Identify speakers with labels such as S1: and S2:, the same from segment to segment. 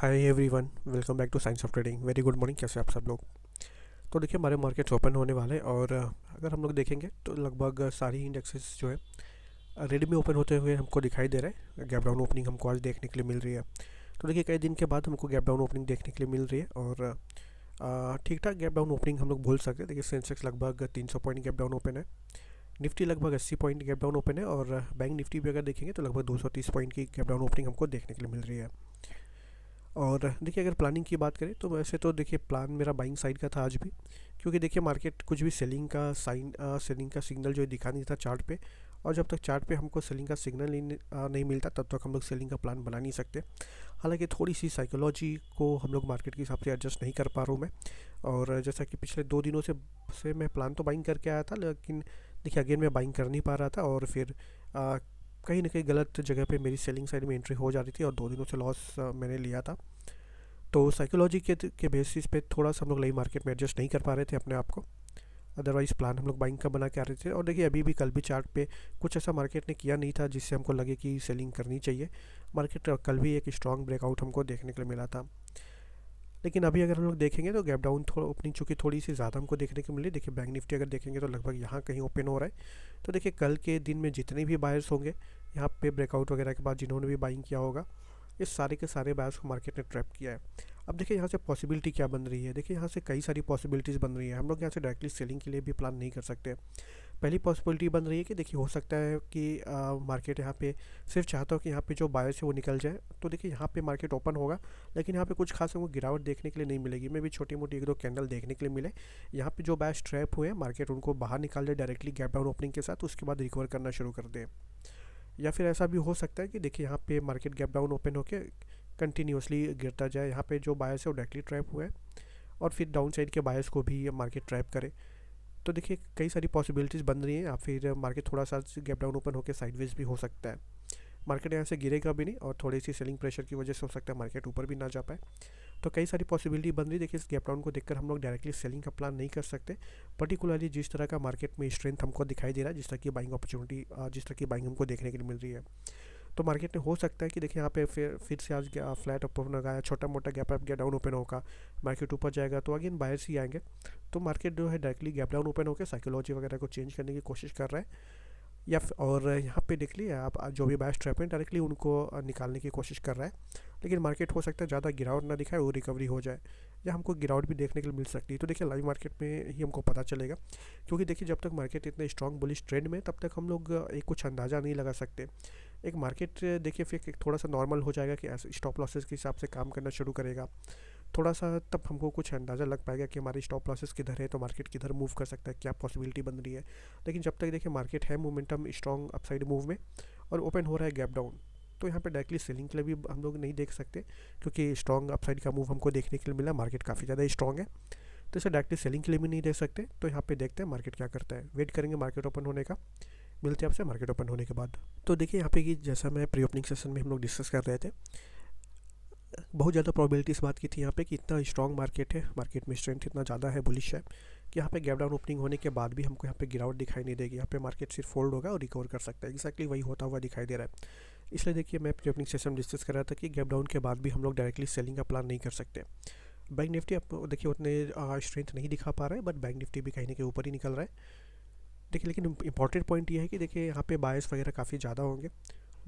S1: Hi everyone, welcome back to science of trading. Very good morning. कैसे आप सब लोग? तो देखिए, हमारे मार्केट्स ओपन होने वाले हैं और अगर हम लोग देखेंगे तो लगभग सारी इंडेक्सेस जो है रेड में ओपन होते हुए हमको दिखाई दे रहा है। गैप डाउन ओपनिंग हमको आज देखने के लिए मिल रही है। तो देखिए, कई दिन के बाद हमको गैप डाउन ओपनिंग देखने के लिए मिल रही है और ठीक ठाक गैप डाउन ओपनिंग हम लोग बोल सकते हैं। देखिए, सेंसेक्स लगभग 300 पॉइंट गैप डाउन ओपन है, निफ्टी लगभग 80 पॉइंट गैप डाउन ओपन है और बैंक निफ्टी भी अगर देखेंगे तो लगभग 230 पॉइंट की गैप डाउन ओपनिंग हमको देखने के लिए मिल रही है। और देखिए, अगर प्लानिंग की बात करें तो वैसे तो देखिए प्लान मेरा बाइंग साइड का था आज भी, क्योंकि देखिए मार्केट कुछ भी सेलिंग का सिग्नल जो है दिखा नहीं था चार्ट पे। और जब तक चार्ट पे हमको सेलिंग का सिग्नल नहीं मिलता तब तक हम लोग सेलिंग का प्लान बना नहीं सकते। हालांकि थोड़ी सी साइकोलॉजी को हम लोग मार्केट के हिसाब से एडजस्ट नहीं कर पा रहा हूँ मैं। और जैसा कि पिछले 2 दिनों से मैं प्लान तो बाइंग करके आया था, लेकिन देखिए अगेन मैं बाइंग कर नहीं पा रहा था और फिर कहीं ना कहीं गलत जगह पे मेरी सेलिंग साइड में एंट्री हो जा रही थी और 2 दिनों से लॉस मैंने लिया था। तो साइकोलॉजी के बेसिस पे थोड़ा सा हम लोग नई मार्केट में एडजस्ट नहीं कर पा रहे थे अपने आप को। अदरवाइज़ प्लान हम लोग बाइंग का बना के आ रहे थे। और देखिए, अभी भी कल भी चार्ट पे कुछ ऐसा मार्केट ने किया नहीं था जिससे हमको लगे कि सेलिंग करनी चाहिए। मार्केट कल भी एक स्ट्रॉन्ग ब्रेकआउट हमको देखने के लिए मिला था। लेकिन अभी अगर हम लोग देखेंगे तो गैप डाउन थोड़ा ओपनिंग चूँकि थोड़ी सी ज़्यादा हमको देखने को मिली। देखिए, बैंक निफ्टी अगर देखेंगे तो लगभग यहाँ कहीं ओपन हो रहा है। तो देखिए, कल के दिन में जितने भी बायर्स होंगे यहाँ पे ब्रेकआउट वगैरह के बाद जिन्होंने भी बाइंग किया होगा, ये सारे के सारे बायर्स को मार्केट ने ट्रैप किया है। अब देखिए, यहाँ से पॉसिबिलिटी क्या बन रही है। देखिए, यहाँ से कई सारी पॉसिबिलिटीज़ बन रही है। हम लोग यहाँ से डायरेक्टली सेलिंग के लिए भी प्लान नहीं कर सकते। पहली पॉसिबिलिटी बन रही है कि देखिए, हो सकता है कि मार्केट यहाँ पे सिर्फ चाहता हो कि यहाँ पे जो बायर्स है वो निकल जाए। तो देखिए, यहाँ पे मार्केट ओपन होगा लेकिन यहाँ पे कुछ खास हमको गिरावट देखने के लिए नहीं मिलेगी। मैं भी छोटी मोटी एक दो कैंडल देखने के लिए मिले। यहाँ पे जो बायर्स ट्रैप हुए हैं, मार्केट उनको बाहर निकाल दे डायरेक्टली गैप डाउन ओपनिंग के साथ, उसके बाद रिकवर करना शुरू कर दे। या फिर ऐसा भी हो सकता है कि देखिए, यहाँ पे मार्केट गैप डाउन ओपन होकर कंटिन्यूसली गिरता जाए। यहाँ पे जो बायर्स है वो डायरेक्टली ट्रैप हुए हैं और फिर डाउन साइड के बायर्स को भी मार्केट ट्रैप करे। तो देखिए, कई सारी पॉसिबिलिटीज़ बन रही हैं। या फिर मार्केट थोड़ा सा गैप डाउन ओपन होकर साइडवेज भी हो सकता है। मार्केट यहाँ से गिरेगा भी नहीं और थोड़ी सी सेलिंग प्रेशर की वजह से हो सकता है मार्केट ऊपर भी ना जा पाए। तो कई सारी पॉसिबिलिटी बन रही है। देखिए, इस गैप डाउन को देखकर हम लोग डायरेक्टली सेलिंग का प्लान नहीं कर सकते। पर्टिकुलरली जिस तरह का मार्केट में स्ट्रेंथ हमको दिखाई दे रहा है, जिस तरह की बाइंग अपॉर्चुनिटी, जिस तरह की बाइंग हमको देखने के लिए मिल रही है, तो मार्केट में हो सकता है कि देखिए यहाँ पे फिर से आज फ्लैट ओपन लगाया, छोटा मोटा gap up gap down open होगा, मार्केट ऊपर जाएगा तो अगेन बायर्स ही आएंगे। तो मार्केट जो है डायरेक्टली गैप डाउन ओपन होकर साइकोलॉजी वगैरह को चेंज करने की कोशिश कर रहा है। और यहाँ पे देख लिया आप, जो भी बायर्स ट्रैप हैं डायरेक्टली उनको निकालने की कोशिश कर रहा है। लेकिन मार्केट हो सकता है ज़्यादा गिरावट ना दिखाए, वो रिकवरी हो जाए, या हमको गिरावट भी देखने के लिए मिल सकती है। तो देखिए, लाइव मार्केट में ही हमको पता चलेगा, क्योंकि देखिए जब तक मार्केट इतने स्ट्रॉन्ग बुलिश ट्रेंड में तब तक हम लोग एक कुछ अंदाज़ा नहीं लगा सकते। एक मार्केट देखिए फिर थोड़ा सा नॉर्मल हो जाएगा कि ऐसे स्टॉप लॉसेस के हिसाब से काम करना शुरू करेगा, थोड़ा सा तब हमको कुछ अंदाज़ा लग पाएगा कि हमारी स्टॉप लॉसेस किधर है, तो मार्केट किधर मूव कर सकता है, क्या पॉसिबिलिटी बन रही है। लेकिन जब तक देखिए मार्केट है मोमेंटम स्ट्रॉन्ग अपसाइड मूव में और ओपन हो रहा है गैप डाउन, तो यहाँ पे डायरेक्टली सेलिंग के लिए भी हम लोग नहीं देख सकते, क्योंकि स्ट्रॉन्ग अपसाइड का मूव हमको देखने के लिए मिला, मार्केट काफ़ी ज़्यादा स्ट्रॉन्ग है। तो इसे डायरेक्टली सेलिंग के लिए भी नहीं दे सकते। तो यहाँ पे देखते हैं मार्केट क्या करता है, वेट करेंगे मार्केट ओपन होने का। मिलते हैं आपसे मार्केट ओपन होने के बाद। तो देखिए, यहाँ पे कि जैसा मैं प्री ओपनिंग सेशन में हम लोग डिस्कस कर रहे थे, बहुत ज़्यादा प्रोबेबिलिटी इस बात की थी यहाँ पे कि इतना स्ट्रॉन्ग मार्केट है, मार्केट में स्ट्रेंथ इतना ज़्यादा है, बुलिश है, कि यहाँ पे गैप डाउन ओपनिंग होने के बाद भी हमको यहाँ पे गिरावट दिखाई नहीं देगी। यहाँ पे मार्केट सिर्फ फोल्ड होगा और रिकवर कर सकता है। एक्जैक्टली वही होता हुआ दिखाई दे रहा है। इसलिए देखिए, मैं प्री ओपनिंग सेशन में डिस्कस कर रहा था कि गैप डाउन के बाद भी हम लोग डायरेक्टली सेलिंग का प्लान नहीं कर सकते। बैंक निफ्टी अब देखिए उतने स्ट्रेंथ नहीं दिखा पा रहा है, बट बैंक निफ्टी भी कहीं ना कहीं ऊपर ही निकल रहा है। देखिए, लेकिन इंपॉर्टेंट पॉइंट ये है कि देखिए यहाँ पे बायर्स वगैरह काफ़ी ज़्यादा होंगे।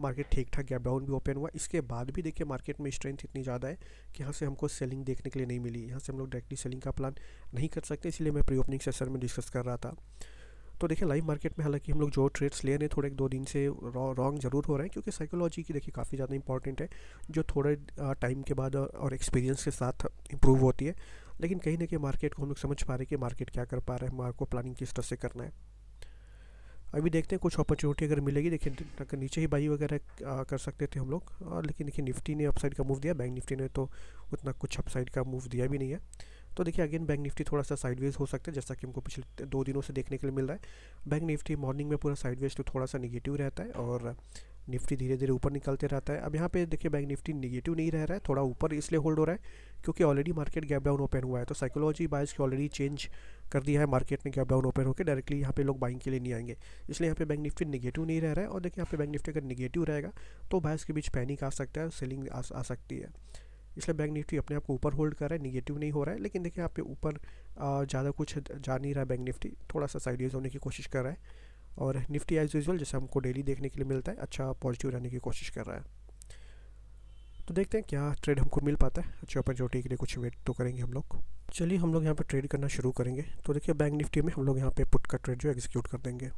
S1: मार्केट ठीक ठाक गैप डाउन भी ओपन हुआ, इसके बाद भी देखिए मार्केट में स्ट्रेंथ इतनी ज़्यादा है कि यहाँ से हमको सेलिंग देखने के लिए नहीं मिली। यहाँ से हम लोग डायरेक्टली सेलिंग का प्लान नहीं कर सकते, इसलिए मैं प्री ओपनिंग सेशन में डिस्कस कर रहा था। तो देखिए, लाइव मार्केट में हालांकि हम लोग जो ट्रेड्स ले रहे हैं थोड़े 2 दिन से रॉन्ग ज़रूर हो रहे हैं, क्योंकि साइकोलॉजी की देखिए काफ़ी ज़्यादा इंपॉर्टेंट है, जो थोड़े टाइम के बाद और एक्सपीरियंस के साथ इंप्रूव होती है। लेकिन कहीं ना कहीं मार्केट को हम लोग समझ पा रहे हैं कि मार्केट क्या कर पा रहा है, हमारे को प्लानिंग किस तरह से करना है। अभी देखते हैं कुछ अपॉर्चुनिटी अगर मिलेगी। देखिए, अगर नीचे ही बाई वगैरह कर सकते थे हम लोग, लेकिन देखिए निफ्टी ने अपसाइड का मूव दिया, बैंक निफ्टी ने तो उतना कुछ अपसाइड का मूव दिया भी नहीं है। तो देखिए अगेन बैंक निफ्टी थोड़ा सा साइडवेज हो सकता है, जैसा कि हमको पिछले 2 दिनों से देखने के लिए मिल रहा है। बैंक निफ्टी मॉर्निंग में पूरा साइडवेज तो थोड़ा सा निगेटिव रहता है और निफ्टी धीरे धीरे ऊपर निकलते रहता है। अब यहाँ पे देखिए बैंक निफ्टी निगेटिव नहीं रह रहा है, थोड़ा ऊपर इसलिए होल्ड हो रहा है क्योंकि already market gap down open हुआ है। तो साइकोलॉजी बायस की ऑलरेडी चेंज कर दिया है, मार्केट ने गैप डाउन ओपन होकर डायरेक्टली यहाँ पे लोग बाइंग के लिए नहीं आएंगे, इसलिए यहाँ पे बैंक निफ्टी निगेटिव नहीं रह रहा है। और देखिए यहाँ पे बैंक निफ्टी अगर निगेटिव रहेगा तो बायस के बीच पैनिक आ सकता है, सेलिंग आ सकती है। इसलिए बैंक निफ्टी अपने आप को ऊपर होल्ड कर रहा है, निगेटिव नहीं हो रहा है। लेकिन देखिए यहाँ पे ऊपर ज़्यादा कुछ जा नहीं रहा है, बैंक निफ्टी थोड़ा सा साइडवेज होने की कोशिश कर रहा है। और निफ्टी एज यूजुअल जैसे हमको डेली देखने के लिए मिलता है, अच्छा पॉजिटिव रहने की कोशिश कर रहा है। तो देखते हैं क्या ट्रेड हमको मिल पाता है। अच्छे ओपन चोटी के लिए कुछ वेट तो करेंगे हम लोग। चलिए हम लोग यहाँ पे ट्रेड करना शुरू करेंगे। तो देखिए बैंक निफ्टी में हम लोग यहाँ पे पुट का ट्रेड जो एग्जीक्यूट कर देंगे।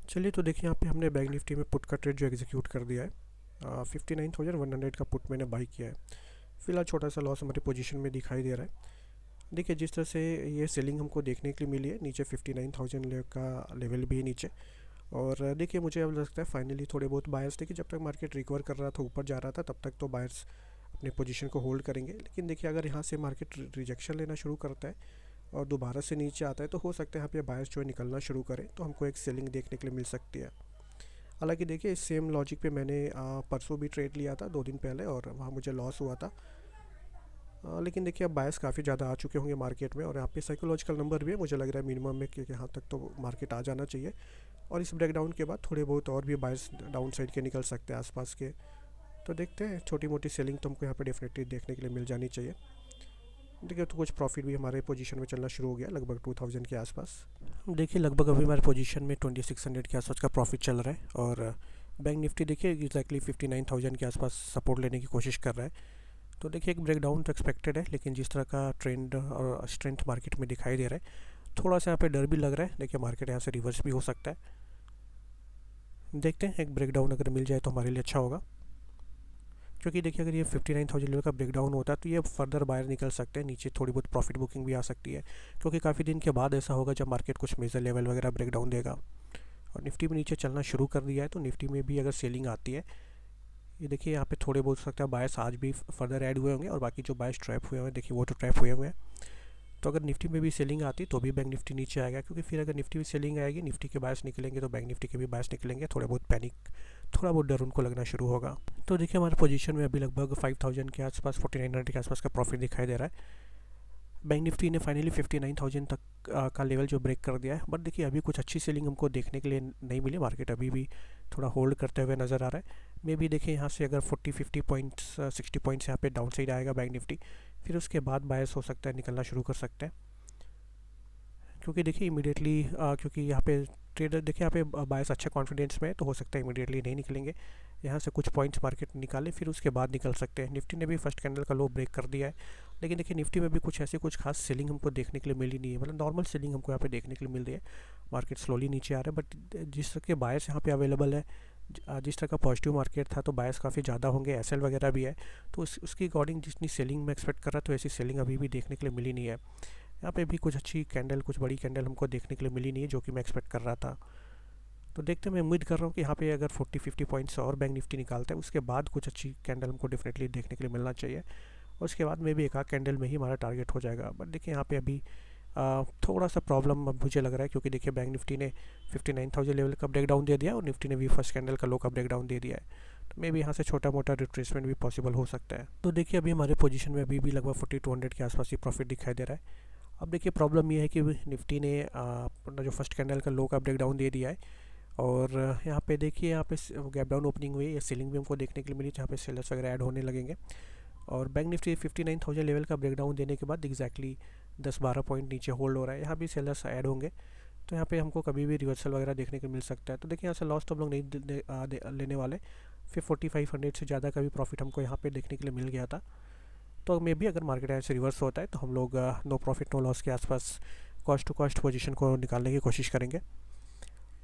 S1: चलिए तो देखिए यहाँ पे हमने बैंक निफ्टी में पुट का ट्रेड जो एग्जीक्यूट कर दिया है। 59,100 का पुट मैंने बाई किया है। फिलहाल छोटा सा लॉस हमारी पोजीशन में दिखाई दे रहा है। देखिए जिस तरह से ये सेलिंग हमको देखने के लिए मिली है, नीचे 59,000 का लेवल भी है नीचे। और देखिए मुझे अब लगता है फाइनली थोड़े बहुत बायर्स, देखिए जब तक मार्केट रिकवर कर रहा था, ऊपर जा रहा था, तब तक तो बायर्स अपने पोजीशन को होल्ड करेंगे। लेकिन देखिए अगर यहाँ से मार्केट रिजेक्शन लेना शुरू करता है और दोबारा से नीचे आता है, तो हो सकता है यहाँ पे बायर्स जो है निकलना शुरू करें, तो हमको एक सेलिंग देखने के लिए मिल सकती है। हालांकि देखिए इस सेम लॉजिक पे मैंने परसों भी ट्रेड लिया था 2 दिन पहले, और वहाँ मुझे लॉस हुआ था। लेकिन देखिए अब बायर्स काफ़ी ज़्यादा आ चुके होंगे मार्केट में, और यहाँ पे साइकोलॉजिकल नंबर भी है, मुझे लग रहा है मिनिमम में कि यहाँ तक तो मार्केट आ जाना चाहिए। और इस ब्रेकडाउन के बाद थोड़े बहुत और भी बायर्स डाउन साइड के निकल सकते हैं आसपास के। तो देखते हैं, छोटी मोटी सेलिंग तो हमको यहाँ पे डेफिनेटली देखने के लिए मिल जानी चाहिए। देखिए तो कुछ प्रॉफिट भी हमारे पोजीशन में चलना शुरू हो गया, लगभग 2000 के आसपास। देखिए लगभग अभी हमारे पोजीशन में 2600 के आसपास का प्रॉफिट चल रहा है। और बैंक निफ्टी देखिए एग्जैक्टली 59,000 के आसपास सपोर्ट लेने की कोशिश कर रहा है। तो देखिए एक ब्रेकडाउन तो एक्सपेक्टेड है, लेकिन जिस तरह का ट्रेंड और स्ट्रेंथ मार्केट में दिखाई दे रहा है, थोड़ा सा यहाँ पे डर भी लग रहा है। देखिए मार्केट यहाँ से रिवर्स भी हो सकता है। देखते हैं, एक ब्रेकडाउन अगर मिल जाए तो हमारे लिए अच्छा होगा। क्योंकि देखिए अगर ये 59,000 लेवल का ब्रेकडाउन होता है, तो ये फर्दर बाहर निकल सकते हैं, नीचे थोड़ी बहुत प्रॉफिट बुकिंग भी आ सकती है। क्योंकि काफ़ी दिन के बाद ऐसा होगा जब मार्केट कुछ मेजर लेवल वगैरह ब्रेकडाउन देगा। और निफ्टी में नीचे चलना शुरू कर दिया है, तो निफ्टी में भी अगर सेलिंग आती है, ये देखिए यहाँ पे थोड़े बहुत सकता है बायस आज भी फर्दर ऐड हुए होंगे, और बाकी जो बायस ट्रैप हुए हैं देखिए वो तो ट्रैप हुए हुए हैं। तो अगर निफ्टी में भी सेलिंग आती तो भी बैंक निफ्टी नीचे आएगा, क्योंकि फिर अगर निफ्टी में सेलिंग आएगी, निफ्टी के बायस निकलेंगे, तो बैंक निफ्टी के भी बायस निकलेंगे। थोड़े बहुत पैनिक, थोड़ा बहुत डर उनको लगना शुरू होगा। तो देखिए हमारे पोजीशन में अभी लगभग 5000 के आसपास, 4900 के आसपास का प्रॉफिट दिखाई दे रहा है। बैंक निफ्टी ने फाइनली 59,000 तक का लेवल जो ब्रेक कर दिया है। बट देखिए अभी कुछ अच्छी सेलिंग हमको देखने के लिए नहीं मिली, मार्केट अभी भी थोड़ा होल्ड करते हुए नज़र आ रहा है। मे बी देखिए यहाँ से अगर 40-50 पॉइंट्स 60 पॉइंट्स यहाँ पे डाउन साइड आएगा बैंक निफ्टी, फिर उसके बाद बायस हो सकता है निकलना शुरू कर सकते हैं। क्योंकि देखिए इमीडिएटली क्योंकि यहाँ पे ट्रेडर देखिए यहाँ पे बायस अच्छा कॉन्फिडेंस में है, तो हो सकता है इमीडिएटली नहीं निकलेंगे। यहाँ से कुछ पॉइंट्स मार्केट निकाले, फिर उसके बाद निकल सकते हैं। निफ्टी ने भी फर्स्ट कैंडल का लो ब्रेक कर दिया है, लेकिन देखिए निफ्टी में भी कुछ ऐसी कुछ खास सेलिंग हमको देखने के लिए मिली नहीं है। मतलब नॉर्मल सेलिंग हमको यहाँ पे देखने के लिए मिल रही है। मार्केट स्लोली नीचे आ रहा है, बट जिस तरह के बायस यहाँ पे अवेलेबल है, जिस तरह का पॉजिटिव मार्केट था, तो बायस काफ़ी ज़्यादा होंगे, एसएल वगैरह भी है। तो उसकी अकॉर्डिंग जितनी सेलिंग मैं एक्सपेक्ट कर रहा था, ऐसी सेलिंग अभी भी देखने के लिए मिली नहीं है। यहाँ पे भी कुछ अच्छी कैंडल, कुछ बड़ी कैंडल हमको देखने के लिए मिली नहीं है, जो कि मैं एक्सपेक्ट कर रहा था। तो देखते हैं, मैं उम्मीद कर रहा हूँ कि यहाँ पे अगर 40-50 पॉइंट्स और बैंक निफ्टी निकालता है, उसके बाद कुछ अच्छी कैंडल हमको डेफिनेटली देखने के लिए मिलना चाहिए। और उसके बाद में भी एक आध कैंडल में ही हमारा टारगेट हो जाएगा। बट देखिए यहाँ पे अभी थोड़ा सा प्रॉब्लम मुझे लग रहा है, क्योंकि देखिए बैंक निफ्टी ने 59,000 लेवल का ब्रेक डाउन दे दिया, और निफ्टी ने भी फर्स्ट कैंडल का लो का ब्रेक डाउन दे दिया है। तो मे भी यहाँ से छोटा मोटा रिट्रेसमेंट भी पॉसिबल हो सकता है। तो देखिए अभी हमारे पोजीशन में अभी भी लगभग 4200 के आसपास ही प्रॉफिट दिखाई दे रहा है। अब देखिए प्रॉब्लम ये है कि निफ्टी ने अपना जो फर्स्ट कैंडल का लो का ब्रेक डाउन दे दिया है, और यहाँ पे देखिए यहाँ पे गैप डाउन ओपनिंग हुई या सेलिंग भी हमको देखने के लिए मिली, जहाँ पे सेलर्स वगैरह ऐड होने लगेंगे। और बैंक निफ्टी 59,000 लेवल का ब्रेकडाउन देने के बाद एग्जैक्टली 10-12 पॉइंट नीचे होल्ड हो रहा है, यहाँ भी सेलर्स ऐड होंगे। तो यहाँ पे हमको कभी भी रिवर्सल वगैरह देखने को मिल सकता है। तो देखिए यहाँ से लॉस तो हम लोग नहीं लेने वाले। फिर 4500 से ज़्यादा का भी प्रॉफिट हमको यहाँ पे देखने के लिए मिल गया था। तो मे भी अगर मार्केट यहाँ से रिवर्स होता है, तो हम लोग नो प्रॉफिट नो लॉस के आसपास कॉस्ट टू कॉस्ट पोजीशन को निकालने की कोशिश करेंगे।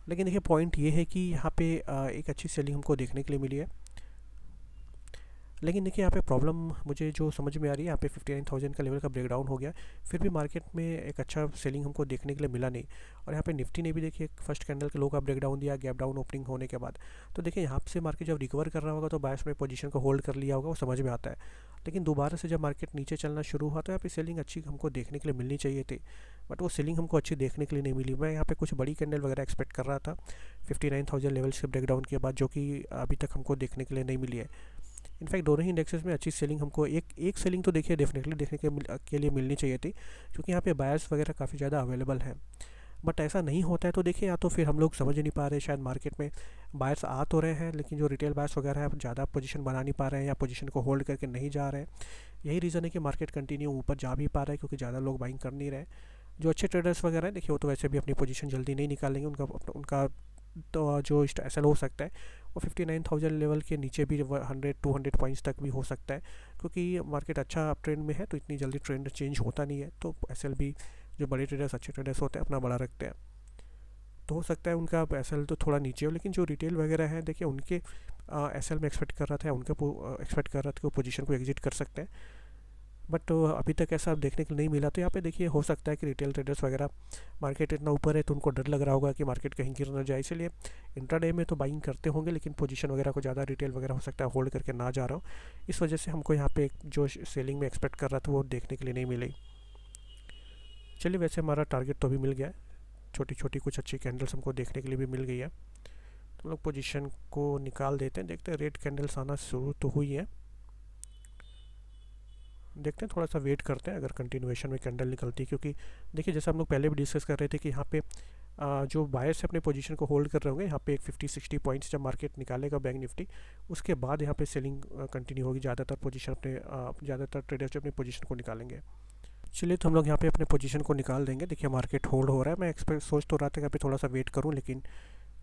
S1: लेकिन देखिए पॉइंट ये है कि यहाँ पे एक अच्छी सेलिंग हमको देखने के लिए मिली है। लेकिन देखिए यहाँ पे प्रॉब्लम मुझे जो समझ में आ रही है, यहाँ पे 59,000 का लेवल का ब्रेकडाउन हो गया, फिर भी मार्केट में एक अच्छा सेलिंग हमको देखने के लिए मिला नहीं। और यहाँ पे निफ्टी ने भी देखिए फर्स्ट कैंडल के लो का ब्रेकडाउन दिया गैप डाउन ओपनिंग होने के बाद। तो देखिए यहाँ से मार्केट जब रिकवर कर रहा होगा, तो बायस में पोजीशन को होल्ड कर लिया होगा, वो समझ में आता है। लेकिन दोबारा से जब मार्केट नीचे चलना शुरू हुआ, तो यहाँ पे सेलिंग अच्छी हमको देखने के लिए मिलनी चाहिए थी, बट वो सेलिंग हमको अच्छी देखने के लिए नहीं मिली। मैं यहाँ पे कुछ बड़ी कैंडल वगैरह एक्सपेक्ट कर रहा था 59,000 लेवल्स के ब्रेकडाउन के बाद, जो कि अभी तक हमको देखने के लिए नहीं मिली है। इनफैक्ट दोनों ही इंडेक्सेस में अच्छी सेलिंग हमको एक सेलिंग तो देखिए डेफिनेटली देखने के लिए मिलनी चाहिए थी, क्योंकि यहाँ पे बायर्स वगैरह काफ़ी ज़्यादा अवेलेबल है। बट ऐसा नहीं होता है तो देखिए, या तो फिर हम लोग समझ नहीं पा रहे, शायद मार्केट में बायर्स आ तो रहे हैं लेकिन जो रिटेल बायर्स वगैरह है ज़्यादा पोजीशन बना नहीं पा रहे हैं या पोजीशन को होल्ड करके नहीं जा रहे हैं। यही रीज़न है कि मार्केट कंटिन्यू ऊपर जा भी पा रहा है, क्योंकि ज़्यादा लोग बाइंग कर नहीं रहे। जो अच्छे ट्रेडर्स वगैरह हैं देखिए, वो तो वैसे भी अपनी पोजीशन जल्दी नहीं निकालेंगे। उनका उनका तो जो एस एल हो सकता है वो 59,000 लेवल के नीचे भी 100-200 पॉइंट्स तक भी हो सकता है, क्योंकि मार्केट अच्छा अप ट्रेंड में है तो इतनी जल्दी ट्रेंड चेंज होता नहीं है। तो एस एल भी, जो बड़े ट्रेडर्स अच्छे ट्रेडर्स होते हैं, अपना बड़ा रखते हैं, तो हो सकता है उनका एस एल तो थोड़ा नीचे हो। लेकिन जो रिटेल वगैरह है देखिए, उनके एस एल में एक्सपेक्ट कर रहा था, उनका एक्सपेक्ट कर रहा था कि वो पोजीशन को एग्जिट कर सकते हैं, बट अभी तक ऐसा देखने को नहीं मिला। तो यहाँ पे देखिए, हो सकता है कि रिटेल ट्रेडर्स वगैरह, मार्केट इतना ऊपर है तो उनको डर लग रहा होगा कि मार्केट कहीं गिर ना जाए, इसलिए इंट्राडे में तो बाइंग करते होंगे, लेकिन पोजीशन वगैरह को ज़्यादा रिटेल वगैरह हो सकता है होल्ड करके ना जा रहा हो। इस वजह से हमको यहाँ पे जो सेलिंग में एक्सपेक्ट कर रहा था वो देखने के लिए नहीं मिली। चलिए, वैसे हमारा टारगेट तो अभी मिल गया है, छोटी छोटी कुछ अच्छी कैंडल्स हमको देखने के लिए भी मिल गई है। तो हम लोग पोजीशन को निकाल देते हैं, देखते हैं रेड कैंडल्स आना शुरू तो हुई है, देखते हैं, थोड़ा सा वेट करते हैं अगर कंटिन्यूएशन में कैंडल निकलती है। क्योंकि देखिए, जैसे हम लोग पहले भी डिस्कस कर रहे थे कि यहाँ पे जो बायर्स अपने पोजीशन को होल्ड कर रहे होंगे, यहाँ पे एक 50-60 पॉइंट्स जब मार्केट निकालेगा बैंक निफ्टी, उसके बाद यहाँ पे सेलिंग कंटिन्यू होगी। ज़्यादातर पोजीशन अपने ज़्यादातर ट्रेडर्स जो अपनी पोजीशन को निकालेंगे। चलिए, तो हम लोग यहाँ पे अपने पोजीशन को निकाल देंगे। देखिए, मार्केट होल्ड हो रहा है, मैं एक्सपेक्ट सोच तो रहा था कि यहाँ पे थोड़ा सा वेट करूँ, लेकिन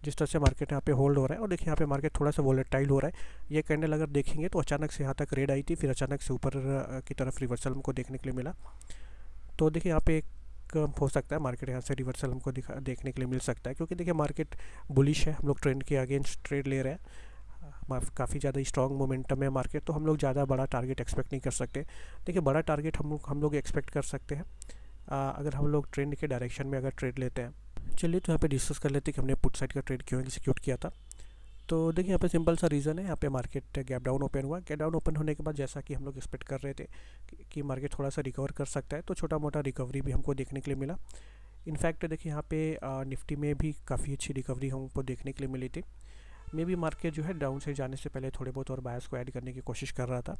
S1: जिस तरह से मार्केट यहाँ पे होल्ड हो रहा है, और देखिए यहाँ पे मार्केट थोड़ा सा वोलेटाइल हो रहा है। ये कैंडल अगर देखेंगे तो अचानक से यहाँ तक रेड आई थी, फिर अचानक से ऊपर की तरफ रिवर्सल हमको देखने के लिए मिला। तो देखिए, यहाँ पे एक हो सकता है मार्केट यहाँ से रिवर्सल हमको देखने के लिए मिल सकता है, क्योंकि देखिए मार्केट बुलिश है, हम लोग ट्रेंड के अगेंस्ट ट्रेड ले रहे हैं, काफ़ी ज़्यादा स्ट्रॉन्ग मोमेंटम है मार्केट, तो हम लोग ज़्यादा बड़ा टारगेट एक्सपेक्ट नहीं कर सकते। देखिए, बड़ा टारगेट हम लोग एक्सपेक्ट कर सकते हैं अगर हम लोग ट्रेंड के डायरेक्शन में अगर ट्रेड लेते हैं। चलिए, तो यहाँ पे डिस्कस कर लेते हैं कि हमने पुट साइड का ट्रेड क्यों एग्जीक्यूट किया था। तो देखिए, यहाँ पे सिंपल सा रीज़न है, यहाँ पे मार्केट गैप डाउन ओपन हुआ। गैप डाउन ओपन होने के बाद जैसा कि हम लोग एक्सपेक्ट कर रहे थे कि मार्केट थोड़ा सा रिकवर कर सकता है, तो छोटा मोटा रिकवरी भी हमको देखने के लिए मिला। इनफैक्ट देखिए, यहाँ पे निफ्टी में भी काफ़ी अच्छी रिकवरी हमको देखने के लिए मिली थी। मे बी मार्केट जो है डाउन से जाने से पहले थोड़े बहुत और बायर्स को ऐड करने की कोशिश कर रहा था,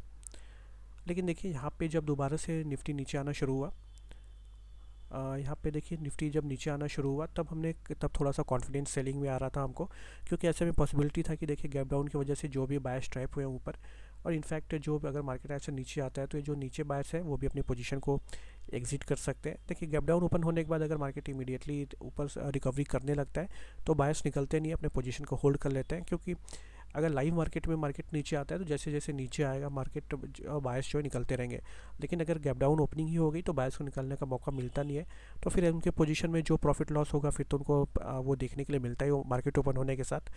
S1: लेकिन देखिए यहाँ पे जब दोबारा से निफ्टी नीचे आना शुरू हुआ, यहाँ पे देखिए निफ्टी जब नीचे आना शुरू हुआ, तब थोड़ा सा कॉन्फिडेंस सेलिंग में आ रहा था हमको, क्योंकि ऐसे में पॉसिबिलिटी था कि देखिए गैप डाउन की वजह से जो भी बायर्स ट्रैप हुए ऊपर, और इनफैक्ट जो अगर मार्केट ऐसे नीचे आता है तो ये जो नीचे बायर्स है वो भी अपनी पोजीशन को एग्जिट कर सकते हैं। देखिए, गैप डाउन ओपन होने के बाद अगर मार्केट इमीडिएटली ऊपर रिकवरी करने लगता है तो बायर्स निकलते नहीं, अपने पोजीशन को होल्ड कर लेते हैं। क्योंकि अगर लाइव मार्केट में मार्केट नीचे आता है तो जैसे जैसे नीचे आएगा मार्केट, बायर्स जो है निकलते रहेंगे। लेकिन अगर गैप डाउन ओपनिंग ही हो गई तो बायर्स को निकलने का मौका मिलता नहीं है, तो फिर उनके पोजीशन में जो प्रॉफिट लॉस होगा फिर तो उनको वो देखने के लिए मिलता है वो मार्केट ओपन होने के साथ,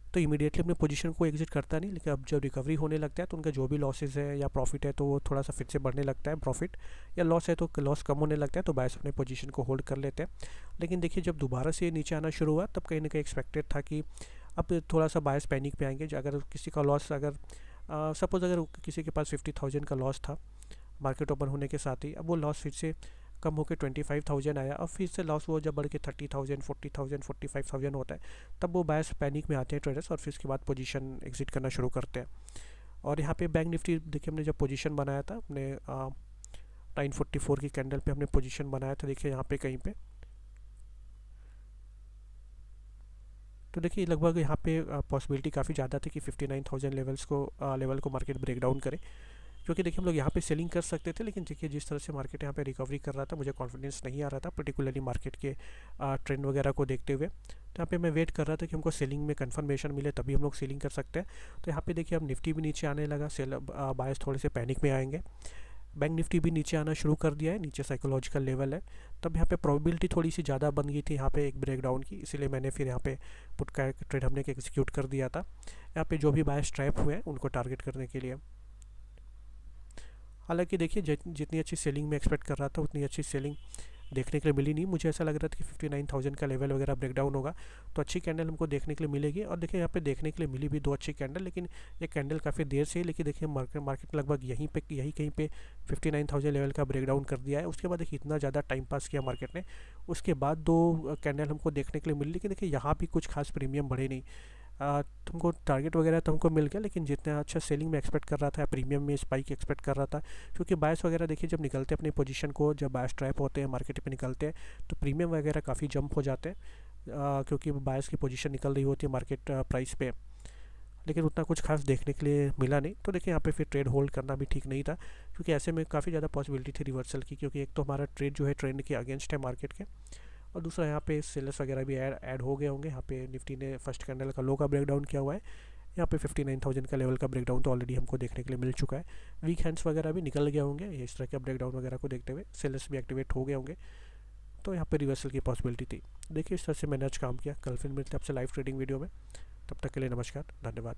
S1: तो इमीडिएटली अपने पोजीशन को एग्जिट करता नहीं। लेकिन अब जब रिकवरी होने लगता है तो उनका जो भी लॉसेज है या प्रॉफिट है तो वो थोड़ा सा फिर से बढ़ने लगता है, प्रॉफिट या लॉस है तो लॉस कम होने लगता है, तो बायर्स अपने पोजीशन को होल्ड कर लेते हैं। लेकिन देखिए, जब दोबारा से नीचे आना शुरू हुआ तब कहीं ना कहीं एक्सपेक्टेड था कि अब थोड़ा सा बायर्स पैनिक पे आएंगे। अगर किसी का लॉस, अगर सपोज़ अगर किसी के पास 50,000 का लॉस था मार्केट ओपन होने के साथ ही, अब वो लॉस फिर से कम होकर 25,000 आया, और फिर से लॉस वो जब बढ़ के 30,000, 40,000, 45,000 होता है, तब वो बायर्स पैनिक में आते हैं ट्रेडर्स, और फिर उसके बाद पोजीशन एग्जिट करना शुरू करते हैं। और यहाँ पे बैंक निफ्टी देखिए, हमने जब पोजीशन बनाया था अपने 944 की कैंडल पे हमने पोजीशन बनाया था, देखिए यहाँ पे कहीं पे, तो देखिए लगभग यहाँ पे पॉसिबिलिटी काफ़ी ज़्यादा थी कि 59,000 लेवल को मार्केट ब्रेक डाउन करे, क्योंकि देखिए हम लोग यहाँ पे सेलिंग कर सकते थे। लेकिन देखिए जिस तरह से मार्केट यहाँ पे रिकवरी कर रहा था, मुझे कॉन्फिडेंस नहीं आ रहा था, पर्टिकुलरली मार्केट के ट्रेंड वगैरह को देखते हुए। तो यहाँ पे मैं वेट कर रहा था कि हमको सेलिंग में कंफर्मेशन मिले तभी हम लोग सेलिंग कर सकते हैं। तो यहाँ पे देखिए अब निफ्टी भी नीचे आने लगा, बायर्स थोड़े से पैनिक में आएंगे। बैंक निफ्टी भी नीचे आना शुरू कर दिया है, नीचे साइकोलॉजिकल लेवल है, तब यहाँ पे प्रोबेबिलिटी थोड़ी सी ज़्यादा बन गई थी यहाँ पे एक ब्रेकडाउन की, इसीलिए मैंने फिर यहाँ पे पुट का ट्रेड हमने एग्जीक्यूट कर दिया था। यहाँ पे जो भी बायर्स ट्रैप हुए हैं उनको टारगेट करने के लिए। हालांकि देखिए जितनी अच्छी सेलिंग में एक्सपेक्ट कर रहा था उतनी अच्छी सेलिंग देखने के लिए मिली नहीं। मुझे ऐसा लग रहा था कि 59,000 का लेवल वगैरह ब्रेकडाउन होगा तो अच्छी कैंडल हमको देखने के लिए मिलेगी, और देखिए यहाँ पे देखने के लिए मिली भी 2 अच्छी कैंडल, लेकिन ये कैंडल काफ़ी देर से, लेकिन देखिए मार्केट लगभग यहीं कहीं पे 59,000 लेवल का ब्रेकडाउन कर दिया है। उसके बाद देखिए इतना ज़्यादा टाइम पास किया मार्केट ने, उसके बाद 2 कैंडल हमको देखने के लिए मिली, लेकिन देखिए यहाँ भी कुछ खास प्रीमियम बढ़े नहीं। तुमको टारगेट वगैरह तो हमको मिल गया, लेकिन जितना अच्छा सेलिंग में एक्सपेक्ट कर रहा था, प्रीमियम में स्पाइक एक्सपेक्ट कर रहा था, क्योंकि बायस वगैरह देखिए जब निकलते हैं अपनी पोजीशन को, जब बायस ट्रैप होते हैं मार्केट पे निकलते हैं तो प्रीमियम वगैरह काफ़ी जंप हो जाते हैं, क्योंकि बायस की पोजीशन निकल रही होती है मार्केट प्राइस पे। लेकिन उतना कुछ खास देखने के लिए मिला नहीं, तो देखिए यहाँ पे फिर ट्रेड होल्ड करना भी ठीक नहीं था, क्योंकि ऐसे में काफ़ी ज़्यादा पॉसिबिलिटी थी रिवर्सल की, क्योंकि एक तो हमारा ट्रेड जो है ट्रेंड के अगेंस्ट है मार्केट के, और दूसरा यहाँ पे सेलर्स वगैरह भी ऐड हो गए होंगे। यहाँ पे निफ्टी ने फर्स्ट कैंडल का लो का ब्रेकडाउन किया हुआ है, यहाँ पे 59,000 का लेवल का ब्रेकडाउन तो ऑलरेडी हमको देखने के लिए मिल चुका है। वीक हैंड्स वगैरह भी निकल गए होंगे, इस तरह के ब्रेकडाउन वगैरह को देखते हुए सेलर्स भी एक्टिवेट हो गए होंगे, तो यहाँ पे रिवर्सल की पॉसिबिलिटी थी। देखिए इस तरह से मैंने आज काम किया। कल फिर मिलते हैं आपसे लाइव ट्रेडिंग वीडियो में, तब तक के लिए नमस्कार, धन्यवाद।